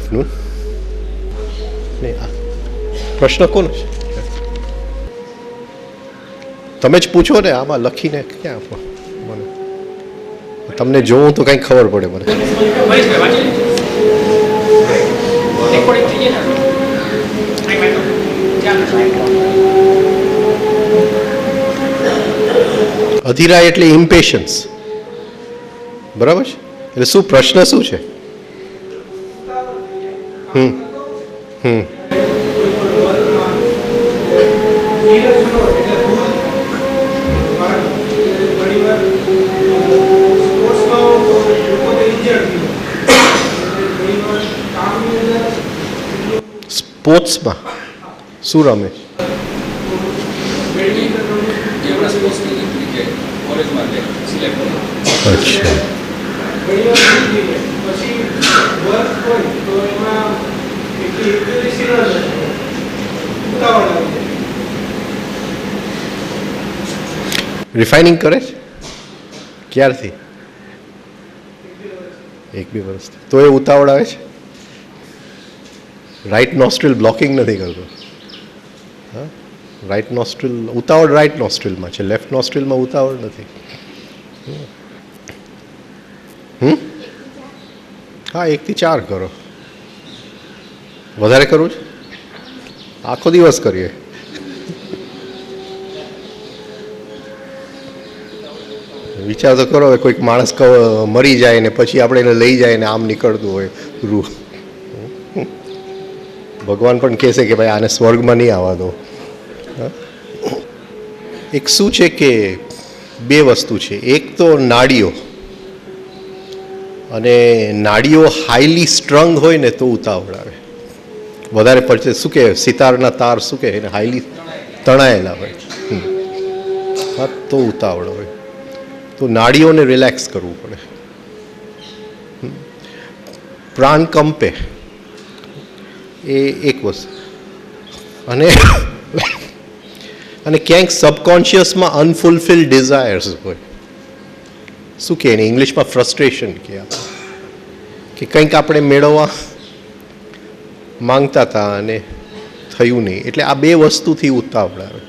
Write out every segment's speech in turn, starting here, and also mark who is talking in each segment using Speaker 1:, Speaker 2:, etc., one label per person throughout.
Speaker 1: afternoon. પ્રશ્ન કોનો છે? તમે જ પૂછો ને, આમાં લખીને ક્યાં આપો મને? તમને જોઉં તો કંઈક ખબર પડે મને. અધીરા એટલે ઇમ્પેશન્સ, બરાબર છે? એટલે શું પ્રશ્ન શું છે? સ્પોર્ટ્સમાં શું રમે? અચ્છા, રિફાઇનિંગ કરે છે? ક્યારથી? 1-2 વર્ષથી. તો એ ઉતાવળ આવે છે? રાઇટ નોસ્ટ્રિલ બ્લોકિંગ નથી કરતો? હા, રાઇટ નોસ્ટ્રિલ ઉતાવળ રાઇટ નોસ્ટ્રિલમાં છે, લેફ્ટ નોસ્ટ્રિલમાં ઉતાવળ નથી. હા, 1 થી 4 કરો. વધારે કરવું છે? આખો દિવસ કરીએ. વિચાર તો કરો, કોઈક માણસ મરી જાય ને પછી આપણે એને લઈ જાય ને આમ નીકળતું હોય રૂહ. ભગવાન પણ કહેશે કે ભાઈ આને સ્વર્ગમાં નહીં આવવા દો. એક શું છે કે 2 વસ્તુ છે. એક તો નાડીઓ, અને નાડીઓ હાઈલી સ્ટ્રંગ હોય ને તો ઉતાવળ આવે. વધારે પડશે શું કે સિતારના તાર શું કે એને હાઈલી તણાયેલા હોય, હા, તો ઉતાવળ હોય. તો નાડીઓને રિલેક્સ કરવું પડે. પ્રાણ કંપે એ એક વસ્તુ. અને ક્યાંક સબકોન્શિયસમાં અનફુલફિલ્ડ ડિઝાયર્સ હોય. શું કે એને ઇંગ્લિશમાં ફ્રસ્ટ્રેશન કે કંઈક આપણે મેળવવા માંગતા હતા અને થયું નહીં. એટલે આ 2 વસ્તુથી ઉતાવળ આવે.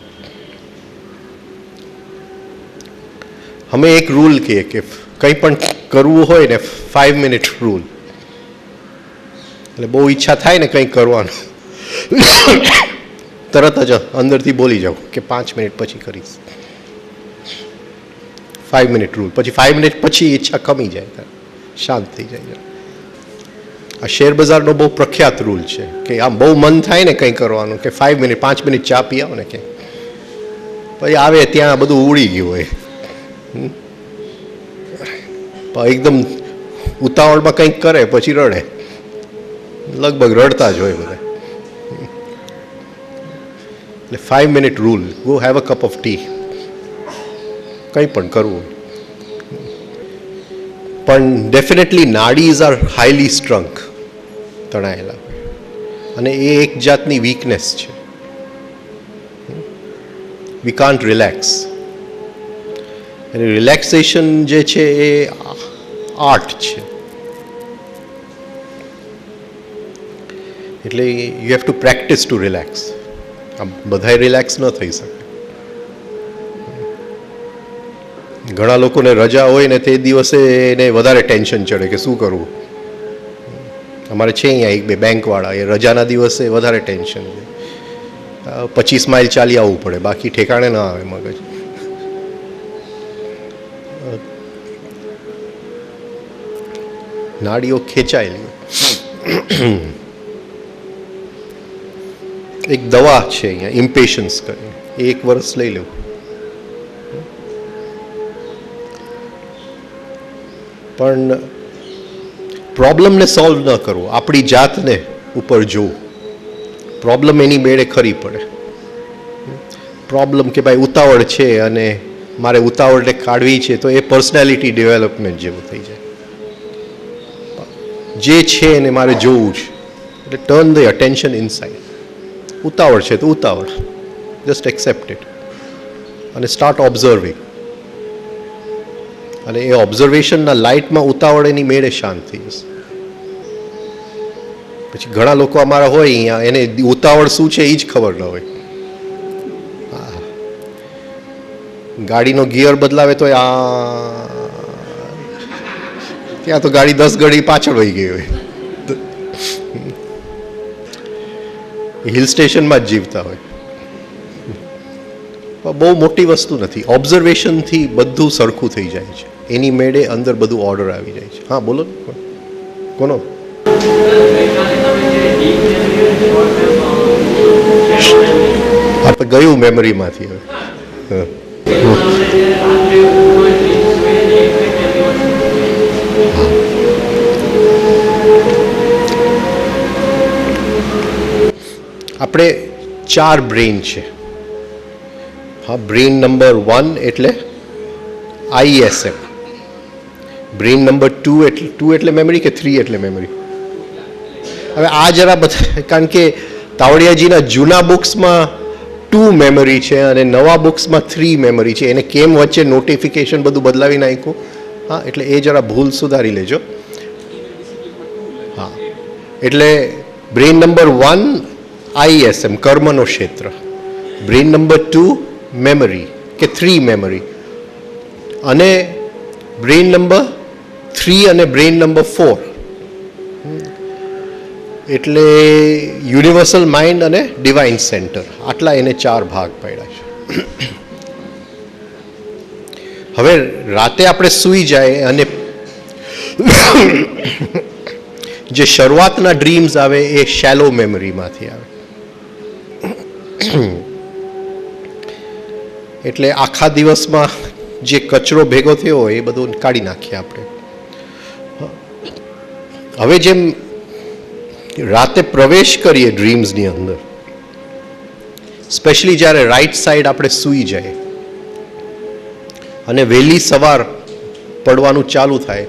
Speaker 1: અમે એક રૂલ કહીએ કે કંઈ પણ કરવું હોય ને 5 મિનિટ રૂલ. એટલે બહુ ઈચ્છા થાય ને કંઈક કરવાનું, તરત જ અંદરથી બોલી જાઉં કે 5 મિનિટ પછી કરીશ. 5 મિનિટ રૂલ. પછી 5 મિનિટ પછી ઈચ્છા કમી જાય, શાંત થઈ જાય. આ શેર બજારનો બહુ પ્રખ્યાત રૂલ છે કે આમ બહુ મન થાય ને કંઈ કરવાનું કે 5 મિનિટ ચા પી આવો ને કે પછી આવે ત્યાં બધું ઉડી ગયું હોય. એકદમ ઉતાવળમાં કંઈક કરે પછી રડે, લગભગ રડતા જ હોય બધા. એટલે 5 minute rule. Go have a cup of tea. કંઈ પણ કરવું, પણ ડેફિનેટલી નાડીઝ આર હાઈલી સ્ટ્રંગ, તણાયેલા, અને એ એક જાતની વીકનેસ છે. We can't relax. અને રિલેક્સેશન જે છે એ આર્ટ છે. એટલે you have to practise to relax. આમ બધાય રિલેક્સ ન થઈ શકે. ઘણા લોકોને રજા હોય ને તે દિવસે એને વધારે ટેન્શન ચડે કે શું કરવું. અમારે છે અહીંયા 1-2 બેંકવાળા, એ રજાના દિવસે વધારે ટેન્શન છે. 25 માઇલ ચાલી આવવું પડે, બાકી ઠેકાણે ના આવે મગજ. નાડીઓ ખેંચાયેલી. એક દવા છે અહીંયા ઇમ્પેશન્સ કરીને, 1 વર્ષ લઈ લેવું. પણ પ્રોબ્લેમને સોલ્વ ન કરવો, આપણી જાતને ઉપર જોવું. પ્રોબ્લેમ એની મેળે ખરી પડે. પ્રોબ્લેમ કે ભાઈ ઉતાવળ છે અને મારે ઉતાવળને કાઢવી છે, તો એ પર્સનાલિટી ડેવલપમેન્ટ જેવું થઈ જાય. જે છે એને મારે જોવું છે, એટલે ટર્ન ધ અટેન્શન ઇનસાઇડ. ઉતાવળ છે તો ઉતાવળ, જસ્ટ એક્સેપ્ટ ઇટ અને સ્ટાર્ટ ઓબ્ઝર્વિંગ. અને એ ઓબ્ઝર્વેશનના લાઇટમાં ઉતાવળ એની મેળે શાંત થઈ જશે. પછી ઘણા લોકો અમારા હોય અહીંયા, એને ઉતાવળ શું છે એ જ ખબર ન હોય. ગાડીનો ગિયર બદલાવે તો ત્યાં તો ગાડી 10 ઘડી પાછળ વહી ગઈ હોય. હિલ સ્ટેશનમાં જ જીવતા હોય. બહુ મોટી વસ્તુ નથી. ઓબ્ઝર્વેશનથી બધું સરખું થઈ જાય છે. એની મેળે અંદર બધું ઓર્ડર આવી જાય છે. હા બોલો ને, કોનો? આપણે ગયું મેમરીમાંથી હવે. આપણે 4 બ્રેઇન છે. હા, બ્રેઇન નંબર 1 એટલે ISM, બ્રેઇન નંબર 2 એટલે મેમરી કે 3 એટલે મેમરી? હવે આ જરા બધા, કારણ કે તાવડિયાજીના જૂના બુક્સમાં 2 મેમરી છે અને નવા બુક્સમાં 3 મેમરી છે. એને કેમ વચ્ચે નોટિફિકેશન બધું બદલાવી નાખ્યું. હા, એટલે એ જરા ભૂલ સુધારી લેજો. હા, એટલે બ્રેઇન નંબર 1 ISM, કર્મનો ક્ષેત્ર. બ્રેઇન નંબર 2 મેમરી કે 3 મેમરી, અને બ્રેઇન નંબર 3 અને બ્રેઇન નંબર 4 એટલે યુનિવર્સલ માઇન્ડ અને ડિવાઇન સેન્ટર. આટલા એને 4 ભાગ પાડ્યા છે. હવે રાતે આપણે સૂઈ જાય અને જે શરૂઆતના ડ્રીમ્સ આવે એ શેલો મેમરીમાંથી આવે. એટલે આખા દિવસમાં જે કચરો ભેગો થયો હોય એ બધું કાઢી નાખીએ આપણે. હવે જેમ રાતે પ્રવેશ કરીએ ડ્રીમ્સની અંદર, સ્પેશિયલી જ્યારે રાઈટ સાઈડ આપણે સૂઈ જાય અને વહેલી સવાર પડવાનું ચાલુ થાય,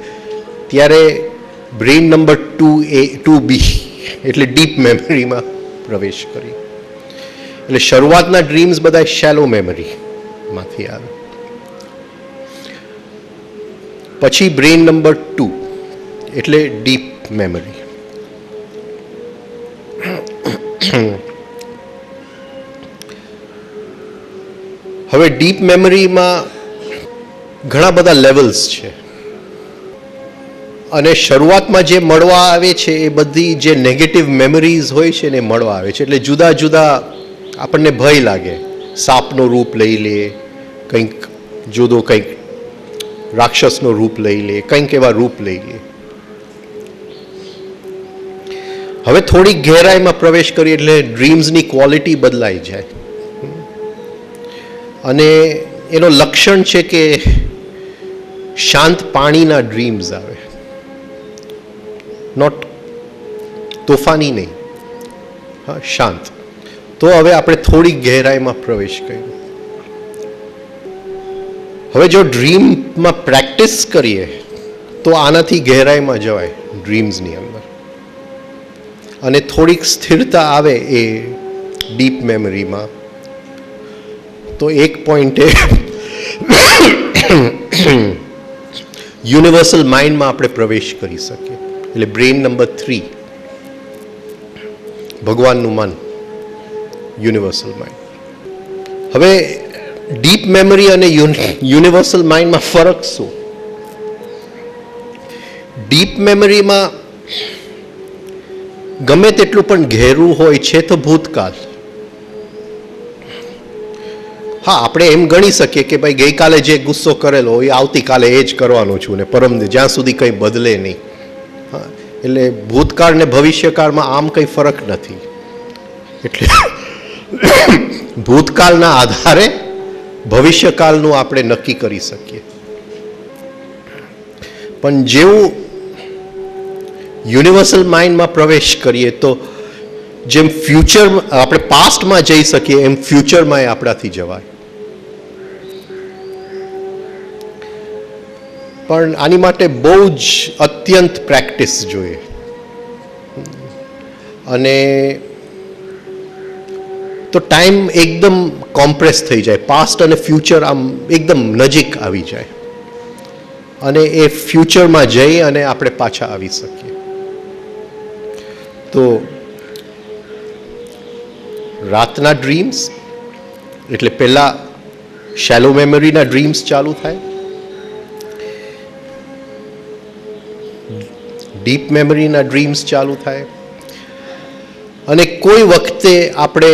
Speaker 1: ત્યારે બ્રેઇન નંબર 2B એટલે ડીપ મેમરીમાં પ્રવેશ કરીએ. એટલે શરૂઆતના ડ્રીમ્સ બધા શેલો મેમરીમાંથી આવે. પછી બ્રેઇન નંબર 2 એટલે ડીપ મેમરી. હવે ડીપ મેમરીમાં ઘણા બધા લેવલ્સ છે અને શરૂઆતમાં જે મળવા આવે છે એ બધી જે નેગેટિવ મેમરીઝ હોય છે ને મળવા આવે છે. એટલે જુદા જુદા આપણને ભય લાગે, સાપનું રૂપ લઈ લે, કંઈક જુદો, કંઈક રાક્ષસનું રૂપ લઈ લે, કંઈક એવા રૂપ લઈ લે. હવે થોડી ગહેરાઈમાં પ્રવેશ કરીએ એટલે ડ્રીમ્સની ક્વોલિટી બદલાઈ જાય અને એનો લક્ષણ છે કે શાંત પાણીના ડ્રીમ્સ આવે, નોટ તોફાની નહીં, હા શાંત. તો હવે આપણે થોડી ગહેરાઈમાં પ્રવેશ કર્યો. હવે જો ડ્રીમમાં પ્રેક્ટિસ કરીએ તો આનાથી ગહેરાઈમાં જવાય ડ્રીમ્સની અંદર અને થોડીક સ્થિરતા આવે એ ડીપ મેમરીમાં. તો એક પોઈન્ટે યુનિવર્સલ માઇન્ડમાં આપણે પ્રવેશ કરી શકીએ. એટલે બ્રેઇન નંબર 3, ભગવાનનું મન, યુનિવર્સલ માઇન્ડ. હવે ડીપ મેમરી અને યુનિવર્સલ માઇન્ડમાં ફરક શું? ડીપ મેમરીમાં ગમે તેટલું પણ ઘેરું હોય છે તો ભૂતકાળ. હા, આપણે એમ ગણી શકીએ કે ભાઈ ગઈકાલે જે ગુસ્સો કરેલો એ આવતીકાલે એ જ કરવાનો છું ને પરમ જ્યાં સુધી કંઈ બદલે નહીં. હા, એટલે ભૂતકાળ ને ભવિષ્યકાળમાં આમ કંઈ ફરક નથી. એટલે ભૂતકાળના આધારે ભવિષ્યકાળનું આપણે નક્કી કરી શકીએ. પણ જેવું યુનિવર્સલ માઇન્ડમાં પ્રવેશ કરીએ તો જેમ ફ્યુચર આપણે પાસ્ટમાં જઈ શકીએ એમ ફ્યુચરમાં આપણાથી જવાય. પણ આની માટે બહુ જ અત્યંત પ્રેક્ટિસ જોઈએ અને તો ટાઈમ એકદમ કોમ્પ્રેસ થઈ જાય, પાસ્ટ અને ફ્યુચર આમ એકદમ નજીક આવી જાય અને એ ફ્યુચરમાં જઈ અને આપણે પાછા આવી શકીએ. તો રાતના ડ્રીમ્સ એટલે પહેલાં શેલો મેમરીના ડ્રીમ્સ ચાલુ થાય, ડીપ મેમરીના ડ્રીમ્સ ચાલુ થાય, અને કોઈ વખતે આપણે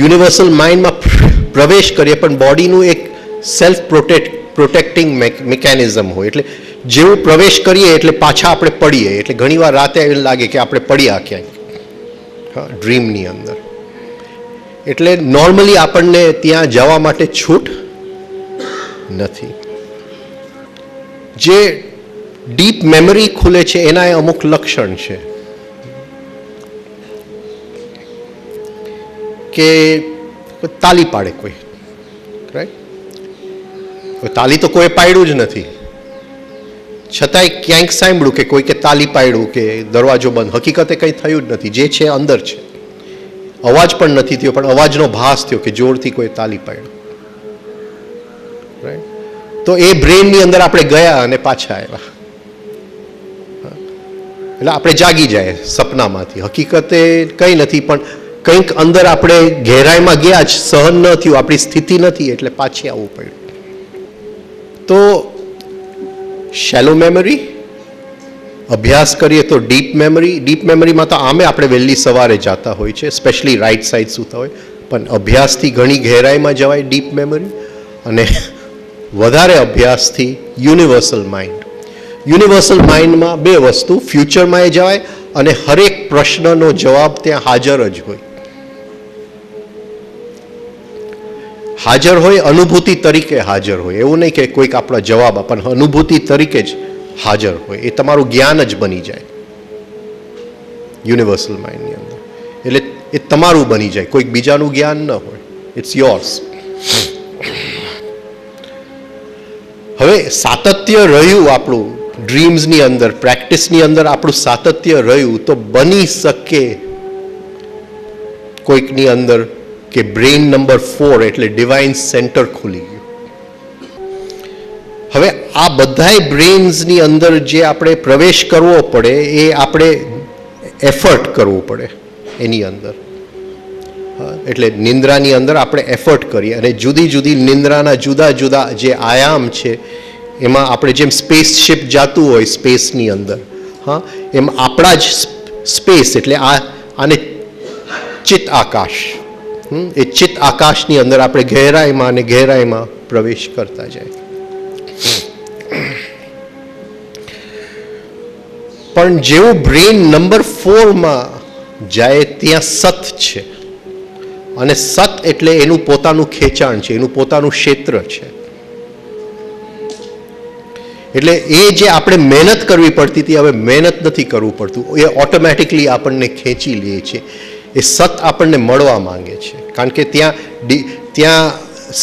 Speaker 1: યુનિવર્સલ માઇન્ડમાં પ્રવેશ કરીએ પણ બોડીનું એક સેલ્ફ પ્રોટેક્ટિંગ મિકેનિઝમ હોય, એટલે જેવું પ્રવેશ કરીએ એટલે પાછા આપણે પડીએ. એટલે ઘણીવાર રાતે એવું લાગે કે આપણે પડ્યા ક્યાંય ડ્રીમની અંદર. એટલે નોર્મલી આપણને ત્યાં જવા માટે છૂટ નથી. જે ડીપ મેમરી ખુલે છે એના એ અમુક લક્ષણ છે કે તાલી પાડે કોઈ, રાઈટ? તાલી તો કોઈ પાડ્યું જ નથી, છતાંય ક્યાંક સાંભળ્યું કે કોઈ કે તાલી પાડ્યું કે દરવાજો બંધ. હકીકતે કંઈ થયું જ નથી, જે છે અંદર છે. અવાજ પણ નથી થયો, પણ અવાજનો ભાસ થયો કે જોરથી કોઈ તાલી પાડ્યું, રાઈટ? તો એ બ્રેનની અંદર આપણે ગયા અને પાછા આવ્યા. એટલે આપણે જાગી જાય સપનામાંથી. હકીકતે કંઈ નથી, પણ કંઈક અંદર આપણે ગહેરાઈમાં ગયા, જ સહન ન થયું, આપણી સ્થિતિ નથી, એટલે પાછી આવવું પડ્યું. તો શેલો મેમરી, અભ્યાસ કરીએ તો ડીપ મેમરી. ડીપ મેમરીમાં તો આમે આપણે વહેલી સવારે જતા હોય છે, સ્પેશિયલી રાઈટ સાઈડ સૂતા હોય, પણ અભ્યાસથી ઘણી ગહેરાઈમાં જવાય ડીપ મેમરી. અને વધારે અભ્યાસથી યુનિવર્સલ માઇન્ડ. યુનિવર્સલ માઇન્ડમાં બે વસ્તુ, ફ્યુચરમાં એ જવાય અને હરેક પ્રશ્નનો જવાબ ત્યાં હાજર જ હોય. હાજર હોય, અનુભૂતિ તરીકે હાજર હોય. એવું નહીં કે કોઈક આપણા જવાબ આપણને, અનુભૂતિ તરીકે જ હાજર હોય. એ તમારું જ્ઞાન જ બની જાય યુનિવર્સલ માઇન્ડની અંદર. એટલે એ તમારું બની જાય, કોઈક બીજાનું જ્ઞાન ન હોય. It's yours. હવે સાતત્ય રહ્યું આપણું ડ્રીમ્સની અંદર, પ્રેક્ટિસની અંદર આપણું સાતત્ય રહ્યું તો બની શકે કોઈકની અંદર કે બ્રેઇન નંબર 4 એટલે ડિવાઇન સેન્ટર ખુલી ગયું. હવે આ બધાય બ્રેઇન્સની અંદર જે આપણે પ્રવેશ કરવો પડે એ આપણે એફર્ટ કરવું પડે એની અંદર. એટલે નિંદ્રાની અંદર આપણે એફર્ટ કરીએ અને જુદી જુદી નિંદ્રાના જુદા જુદા જે આયામ છે એમાં આપણે જેમ સ્પેસશિપ જાતું હોય સ્પેસની અંદર, હા, એમ આપણા જ સ્પેસ એટલે આને ચિત્ત આકાશ, એ ચિત્ત આકાશની અંદર આપણે ગહેરાઈમાં અને ગહેરાઈમાં પ્રવેશ કરતા જાય. પણ જેવું બ્રેઇન નંબર 4માં જાય ત્યાં સત છે, અને સત એટલે એનું પોતાનું ખેંચાણ છે, એનું પોતાનું ક્ષેત્ર છે. એટલે એ જે આપણે મહેનત કરવી પડતી હતી હવે મહેનત નથી કરવું પડતું, એ ઓટોમેટિકલી આપણને ખેંચી લે છે. એ સત આપણને મળવા માંગે છે, કારણ કે ત્યાં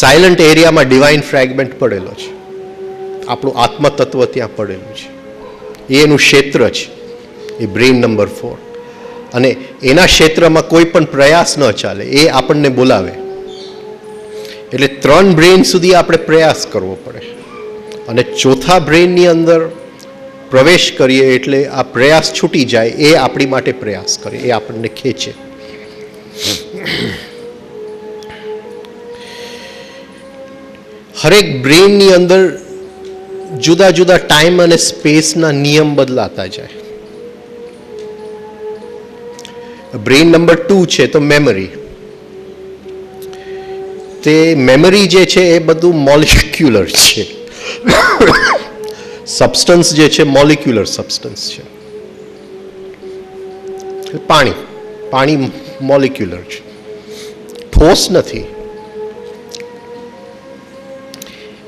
Speaker 1: સાયલન્ટ એરિયામાં ડિવાઇન ફ્રેગમેન્ટ પડેલો છે, આપણું આત્મતત્વ ત્યાં પડેલું છે. એ એનું ક્ષેત્ર છે, એ બ્રેઇન નંબર 4. અને એના ક્ષેત્રમાં કોઈ પણ પ્રયાસ ન ચાલે, એ આપણને બોલાવે. એટલે 3 બ્રેઇન સુધી આપણે પ્રયાસ કરવો પડે, અને ચોથા બ્રેઇનની અંદર પ્રવેશ કરીએ એટલે આ પ્રયાસ છૂટી જાય, એ આપણી માટે પ્રયાસ કરે, એ આપણને ખેંચે. હરેક બ્રેઇનની અંદર જુદા જુદા ટાઈમ અને સ્પેસના નિયમ બદલાતા જાય. બ્રેઇન નંબર 2 છે તો મેમરી. તે મેમરી જે છે એ બધું મોલિક્યુલર છે. સબસ્ટન્સ જે છે મોલિક્યુલર સબસ્ટન્સ છે. પાણી મોલિક્યુલર છે, ઠોસ નથી.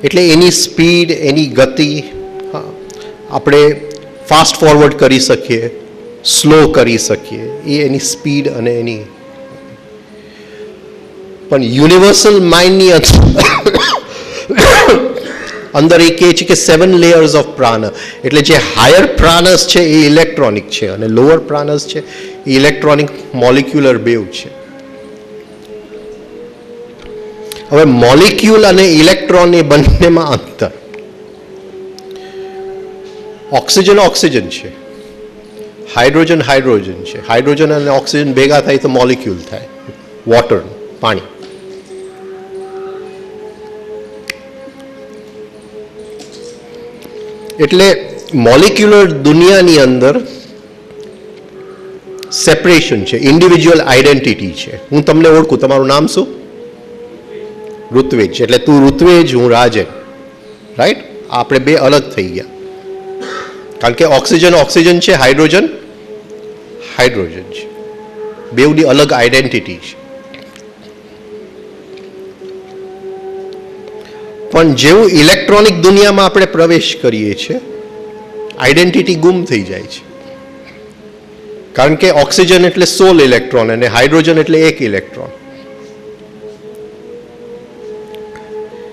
Speaker 1: એટલે એની સ્પીડ, એની ગતિ આપણે ફાસ્ટ ફોરવર્ડ કરી શકીએ, સ્લો કરી શકીએ, એ એની સ્પીડ અને એની. પણ યુનિવર્સલ માઇન્ડની અંદર એ કહે છે કે 7 લેયર્સ ઓફ પ્રાણ. એટલે જે હાયર પ્રાણસ છે એ ઇલેક્ટ્રોનિક છે અને લોઅર પ્રાણસ છે એ ઇલેક્ટ્રોનિક મોલિક્યુલર બેવ છે. હવે મોલિક્યુલ અને ઇલેક્ટ્રોન એ બંનેમાં અંતર. ઓક્સિજન છે, હાઇડ્રોજન હાઇડ્રોજન છે. હાઇડ્રોજન અને ઓક્સિજન ભેગા થાય તો મોલિક્યુલ થાય, વોટર, પાણી. એટલે મોલિક્યુલર દુનિયાની અંદર સેપરેશન છે, ઇન્ડિવિજ્યુઅલ આઈડેન્ટિટી છે. હું તમને ઓળખું, તમારું નામ શું? ઋત્વેજ. એટલે તું ઋત્વેજ, હું રાજન, રાઈટ? આપણે બે અલગ થઈ ગયા, કારણ કે ઓક્સિજન ઓક્સિજન છે, હાઇડ્રોજન હાઇડ્રોજન છે. બેવની અલગ આઈડેન્ટિટી છે. પણ જેવું ઇલેક્ટ્રોનિક દુનિયામાં આપણે પ્રવેશ કરીએ છીએ, આઈડેન્ટિટી ગુમ થઈ જાય છે. કારણ કે ઓક્સિજન એટલે 16 ઇલેક્ટ્રોન અને હાઇડ્રોજન એટલે 1 ઇલેક્ટ્રોન.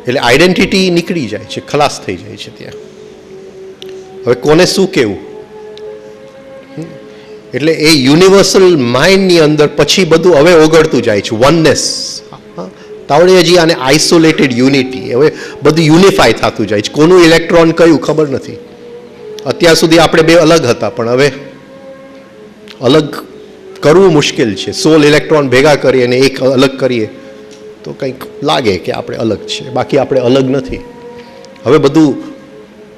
Speaker 1: એટલે આઈડેન્ટિટી નીકળી જાય છે, ખલાસ થઈ જાય છે ત્યાં. હવે કોને શું કહેવું? એટલે એ યુનિવર્સલ માઇન્ડની અંદર પછી બધું હવે ઓગળતું જાય છે, વનનેસ. તાવડે હજી આને આઇસોલેટેડ યુનિટી, હવે બધું યુનિફાય થતું જાય છે. કોનું ઇલેક્ટ્રોન કયું ખબર નથી. અત્યાર સુધી આપણે બે અલગ હતા, પણ હવે અલગ કરવું મુશ્કેલ છે. 16 ઇલેક્ટ્રોન ભેગા કરીએ અને એક અલગ કરીએ તો કંઈક લાગે કે આપણે અલગ છે, બાકી આપણે અલગ નથી. હવે બધું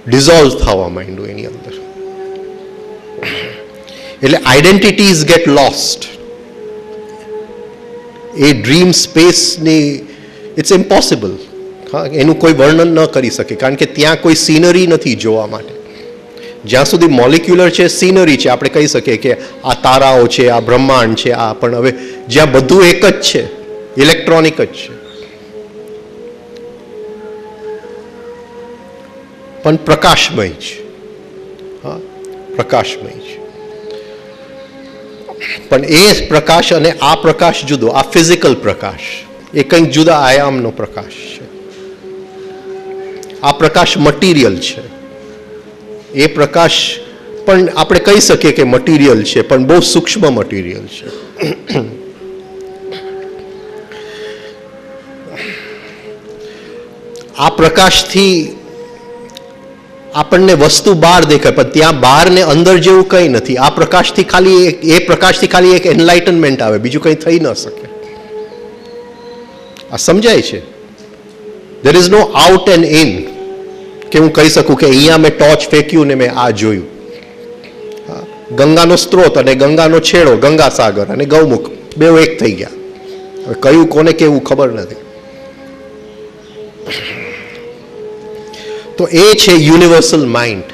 Speaker 1: ડિઝોલ્વ થવા માંડ્યું એની અંદર. એટલે આઈડેન્ટિટીઝ ગેટ લોસ્ટ. એ ડ્રીમ સ્પેસની ઇટ્સ ઇમ્પોસિબલ. હા, એનું કોઈ વર્ણન ન કરી શકે, કારણ કે ત્યાં કોઈ સીનરી નથી જોવા માટે. જ્યાં સુધી મોલિક્યુલર છે, સીનરી છે, આપણે કહી શકીએ કે આ તારાઓ છે, આ બ્રહ્માંડ છે, આ. પણ હવે જ્યાં બધું એક જ છે, ઇલેક્ટ્રોનિક જ છે, પણ પ્રકાશમય છે. હા, પ્રકાશમય છે. પણ એ પ્રકાશ અને આ પ્રકાશ જુદો. આ ફિઝિકલ પ્રકાશ, એ કંઈક જુદા આયામનો પ્રકાશ છે. આ પ્રકાશ મટીરિયલ છે. એ પ્રકાશ પણ આપણે કહી શકીએ કે મટીરિયલ છે, પણ બહુ સૂક્ષ્મ મટીરિયલ છે. આ પ્રકાશથી આપણને વસ્તુ બહાર દેખાય, પણ ત્યાં બહાર ને અંદર જેવું કંઈ નથી. આ પ્રકાશથી ખાલી એ પ્રકાશથી ખાલી એક એનલાઇટનમેન્ટ આવે, બીજું કંઈ થઈ ન શકે. આ સમજાય છે? There is no out and in, કે હું કહી શકું કે અહીંયા મેં ટોર્ચ ફેંક્યું ને મેં આ જોયું. ગંગાનો સ્ત્રોત અને ગંગાનો છેડો, ગંગાસાગર અને ગૌમુખ બે એક થઈ ગયા. હવે કયું કોને કેવું ખબર નથી. તો એ છે યુનિવર્સલ માઇન્ડ.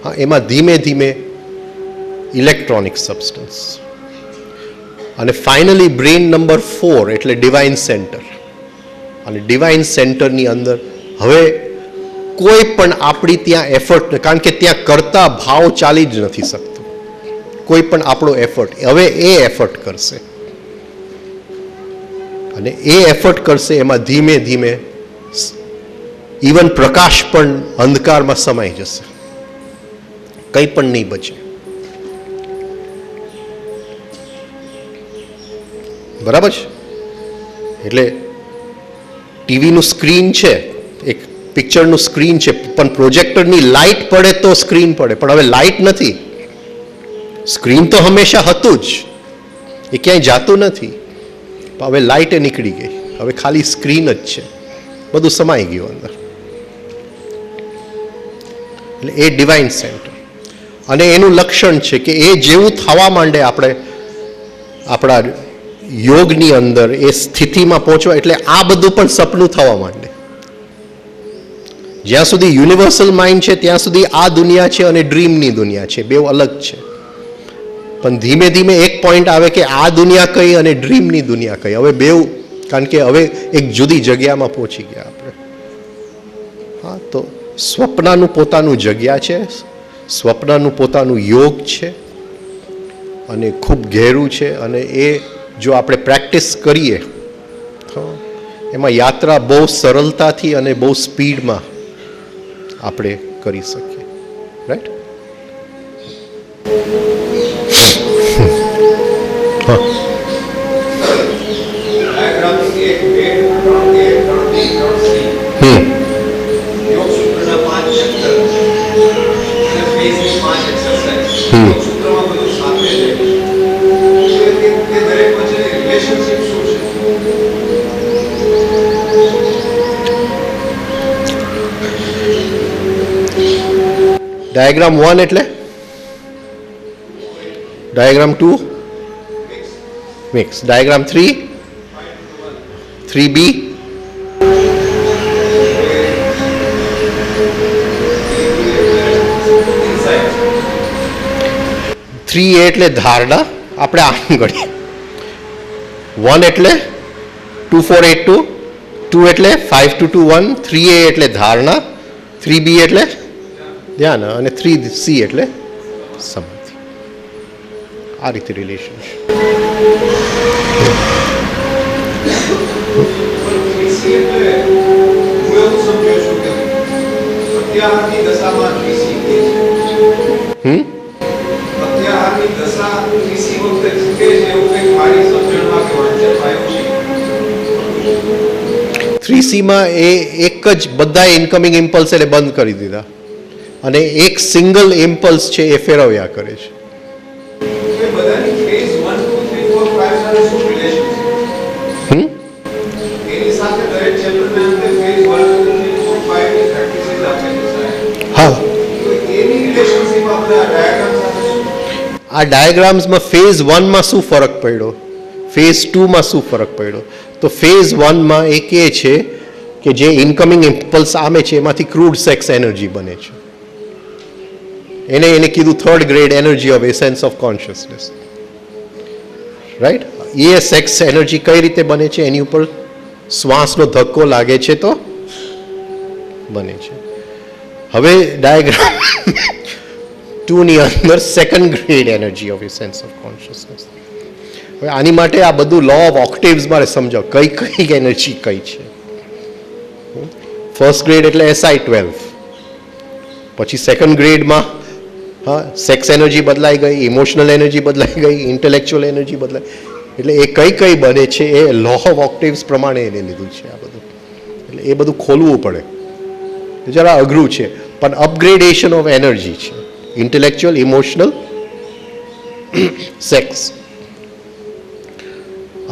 Speaker 1: હા, એમાં ધીમે ધીમે ઇલેક્ટ્રોનિક સબસ્ટન્સ અને ફાઇનલી બ્રેન નંબર 4 એટલે ડિવાઇન સેન્ટર. અને ડિવાઇન સેન્ટરની અંદર હવે કોઈ પણ આપણી ત્યાં એફર્ટ, કારણ કે ત્યાં કરતા ભાવ ચાલી જ નથી શકતો. કોઈ પણ આપણો એફર્ટ, હવે એ એફર્ટ કરશે અને એ એફર્ટ કરશે. એમાં ધીમે ધીમે ઇવન પ્રકાશ પણ અંધકારમાં સમાઈ જશે, કંઈ પણ નહીં બચે. બરાબર છે? એટલે ટીવીનું સ્ક્રીન છે, એક પિક્ચરનું સ્ક્રીન છે, પણ પ્રોજેક્ટરની લાઇટ પડે તો સ્ક્રીન પડે. પણ હવે લાઇટ નથી. સ્ક્રીન તો હંમેશા હતું જ, એ ક્યાંય જાતું નથી. પણ હવે લાઇટ નીકળી ગઈ, હવે ખાલી સ્ક્રીન જ છે, બધું સમાઈ ગયું અંદર. એટલે એ ડિવાઇન સેન્ટર. અને એનું લક્ષણ છે કે એ જેવું થવા માંડે આપણે આપણા યોગની અંદર એ સ્થિતિમાં પહોંચવા, એટલે આ બધું પણ સપનું થવા માંડે. જ્યાં સુધી યુનિવર્સલ માઇન્ડ છે ત્યાં સુધી આ દુનિયા છે અને ડ્રીમની દુનિયા છે, બે અલગ છે. પણ ધીમે ધીમે એક પોઈન્ટ આવે કે આ દુનિયા કઈ અને ડ્રીમની દુનિયા કઈ. હવે બેવ, કારણ કે હવે એક જુદી જગ્યામાં પહોંચી ગયા આપણે. હા, તો સ્વપ્નનું પોતાનું જગ્યા છે, સ્વપ્નનું પોતાનું યોગ છે અને ખૂબ ઘેરું છે. અને એ જો આપણે પ્રેક્ટિસ કરીએ એમાં યાત્રા બહુ સરળતાથી અને બહુ સ્પીડમાં આપણે કરી શકીએ. રાઈટ? ડાયાગ્રામ 1 એટલે diagram 2 mix, diagram 3 3B, three એ એટલે ધારણા, આપણે આમ ગણીએ. 1 એટલે 2482, 2 એટલે 5221, 3A એટલે ધારણા, 3B એટલે ધ્યાન અને 3C એટલે સમાધિ. આ રીતે રિલેશન છે. થ્રી સીમાં એ એક જ બધા ઇન્કમિંગ ઇમ્પલ્સ એટલે બંધ કરી દીધા અને એક સિંગલ ઇમ્પલ્સ છે એ ફેરવ્યા કરે છે. હા, આ ડાયાગ્રામ્સમાં ફેઝ 1માં શું ફરક પડ્યો, ફેઝ 2માં શું ફરક પડ્યો? તો ફેઝ 1માં એક એ છે કે જે ઇન્કમિંગ ઇમ્પલ્સ આવે છે એમાંથી ક્રૂડ સેક્સ એનર્જી બને છે. એને કીધું third grade energy of essence of consciousness, right? એ સેક્સ એનર્જી કઈ રીતે બને છે? એની ઉપર શ્વાસનો ધક્કો લાગે છે તો બને છે. હવે ડાયાગ્રામ 2 ની અંદર second grade energy of essence of consciousness. હવે આની માટે આ બધું લો ઓફ ઓક્ટેવ્સ મારે સમજાવો કઈ કઈ એનર્જી કઈ છે. ફર્સ્ટ ગ્રેડ એટલે SI12, પછી સેકન્ડ ગ્રેડમાં હા સેક્સ એનર્જી બદલાઈ ગઈ, ઇમોશનલ એનર્જી બદલાઈ ગઈ, ઇન્ટેલેક્ચ્યુઅલ એનર્જી બદલાઈ, એટલે એ કઈ કઈ બને છે એ લો ઓફ ઓક્ટેવ્સ પ્રમાણે એને લીધું છે આ બધું. એટલે એ બધું ખોલવું પડે, જરા અઘરું છે પણ અપગ્રેડેશન ઓફ એનર્જી છે, ઇન્ટેલેક્ચ્યુઅલ, ઇમોશનલ, સેક્સ.